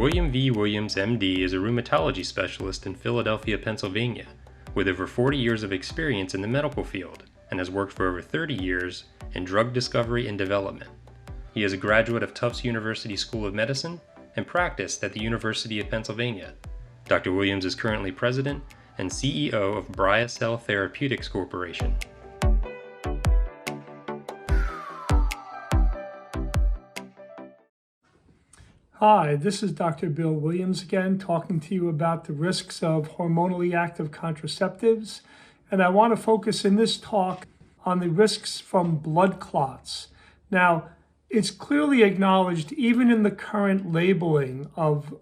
William V. Williams, MD, is a rheumatology specialist in Philadelphia, Pennsylvania, with over 40 years of experience in the medical field and has worked for over 30 years in drug discovery and development. He is a graduate of Tufts University School of Medicine and practiced at the University of Pennsylvania. Dr. Williams is currently president and CEO of BriaCell Therapeutics Corporation. Hi, this is Dr. Bill Williams again, talking to you about the risks of hormonally active contraceptives. And I want to focus in this talk on the risks from blood clots. Now, it's clearly acknowledged, even in the current labeling of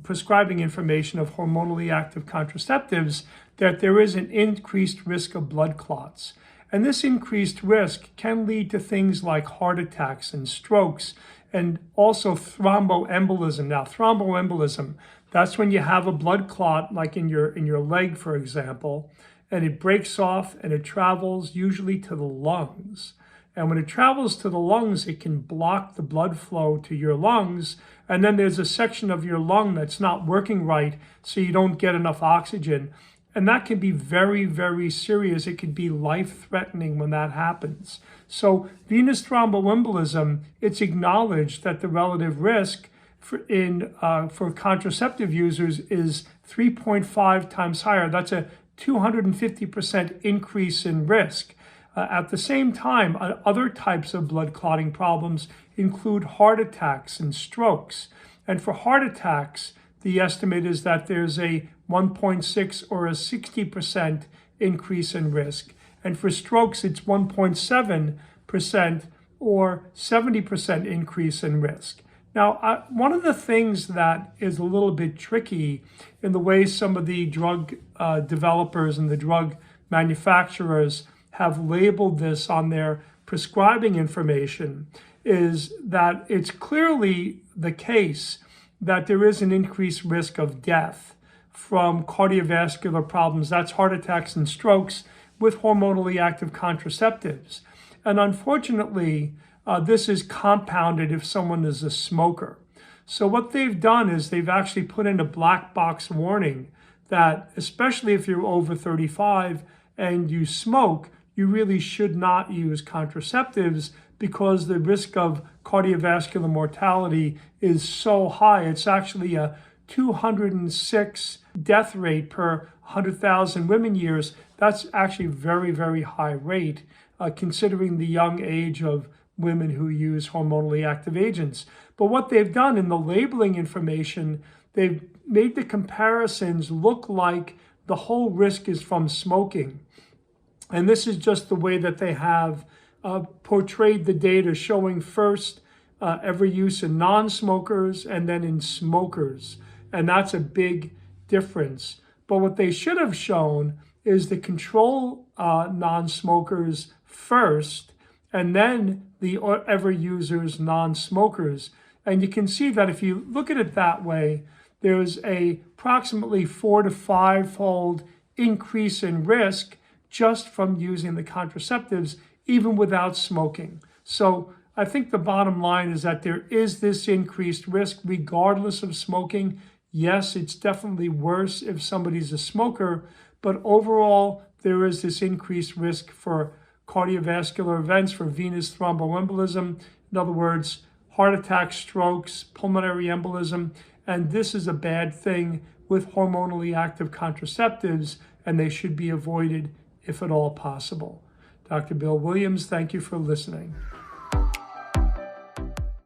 prescribing information of hormonally active contraceptives, that there is an increased risk of blood clots. And this increased risk can lead to things like heart attacks and strokes, and also thromboembolism. Now, thromboembolism, that's when you have a blood clot, like in your leg, for example, and it breaks off and it travels usually to the lungs. And when it travels to the lungs, it can block the blood flow to your lungs. And then there's a section of your lung that's not working right, so you don't get enough oxygen. And that can be very, very serious. It could be life-threatening when that happens. So venous thromboembolism, it's acknowledged that the relative risk for contraceptive users is 3.5 times higher. That's a 250% increase in risk. At the same time, other types of blood clotting problems include heart attacks and strokes. And for heart attacks, the estimate is that there's a 1.6 or a 60% increase in risk. And for strokes, it's 1.7% or 70% increase in risk. Now, one of the things that is a little bit tricky in the way some of the drug developers and the drug manufacturers have labeled this on their prescribing information is that it's clearly the case that there is an increased risk of death from cardiovascular problems, that's heart attacks and strokes, with hormonally active contraceptives. And unfortunately, this is compounded if someone is a smoker. So what they've done is they've actually put in a black box warning that, especially if you're over 35 and you smoke, you really should not use contraceptives because the risk of cardiovascular mortality is so high. It's actually a 206 death rate per 100,000 women years. That's actually a very, very high rate, considering the young age of women who use hormonally active agents. But what they've done in the labeling information, they've made the comparisons look like the whole risk is from smoking. And this is just the way that they have portrayed the data, showing first every use in non-smokers and then in smokers. And that's a big difference. But what they should have shown is the control non-smokers first, and then the ever users non-smokers. And you can see that if you look at it that way, there's a approximately 4 to 5-fold increase in risk just from using the contraceptives, even without smoking. So I think the bottom line is that there is this increased risk regardless of smoking. Yes, it's definitely worse if somebody's a smoker, but overall, there is this increased risk for cardiovascular events, for venous thromboembolism. In other words, heart attacks, strokes, pulmonary embolism, and this is a bad thing with hormonally active contraceptives, and they should be avoided if at all possible. Dr. Bill Williams, thank you for listening.